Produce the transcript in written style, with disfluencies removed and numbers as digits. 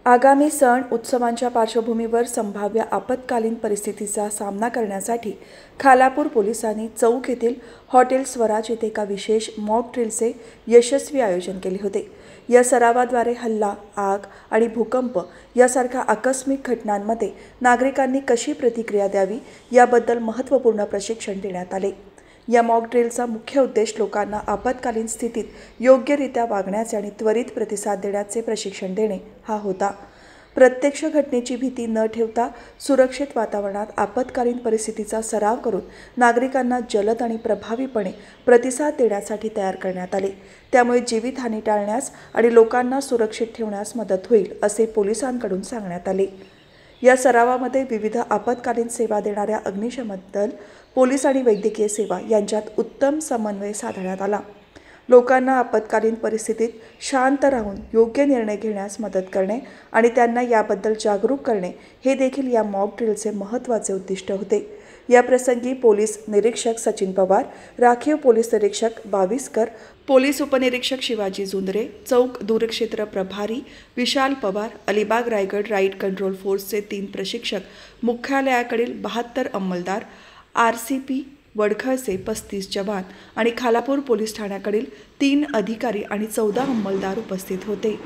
आगामी सण उत्सवांच्या पार्श्वभूमीवर संभाव्य आपत्कालीन परिस्थितीचा सामना करण्यासाठी खालापूर पोलिसांनी चौक येथील हॉटेल स्वराज येथे एका विशेष मॉक ड्रिलचे यशस्वी आयोजन केले होते। या सरावाद्वारे हल्ला, आग आणि भूकंप यासारख्या आकस्मिक घटनांमध्ये नागरिकांनी कशी प्रतिक्रिया द्यावी याबद्दल महत्त्वपूर्ण प्रशिक्षण देण्यात आले। या मॉक ड्रिलचा मुख्य उद्देश लोकांना आपत्कालीन स्थितीत योग्यरित्या वागण्याचे आणि त्वरित प्रतिसाद देण्याचे प्रशिक्षण देणे हा होता। प्रत्यक्ष घटनेची भीती न ठेवता सुरक्षित वातावरणात आपत्कालीन परिस्थितीचा सराव करून नागरिकांना जलद आणि प्रभावीपणे प्रतिसाद देण्यासाठी तयार करण्यात आले। त्यामुळे जीवितहानी टाळण्यास आणि लोकांना सुरक्षित ठेवण्यास मदत होईल असे पोलिसांकडून सांगण्यात आले। या सरावामध्ये विविध आपत्कालीन सेवा देणाऱ्या अग्निशमन दल, पोलीस आणि वैद्यकीय सेवा यांच्यात उत्तम समन्वय साधण्यात आला। लोकांना आपत्कालीन परिस्थितीत शांत राहून योग्य निर्णय घेण्यास मदत करणे आणि त्यांना याबद्दल जागरूक करणे हे देखील या मॉक ड्रिलचे महत्त्वाचे उद्दिष्ट होते। या प्रसंगी पोलीस निरीक्षक सचिन पवार, राखीव पोलीस निरीक्षक बाविस्कर, पोलीस उपनिरीक्षक शिवाजी जुंदरे, चौक दूरक्षेत्र प्रभारी विशाल पवार, अलिबाग रायगड राईट कंट्रोल फोर्सचे 3 प्रशिक्षक, मुख्यालयाकडील 72 अंमलदार, RCP वडखळचे 35 जवान आणि खालापूर पोलीस ठाण्याकडील 3 अधिकारी आणि 14 अंमलदार उपस्थित होते।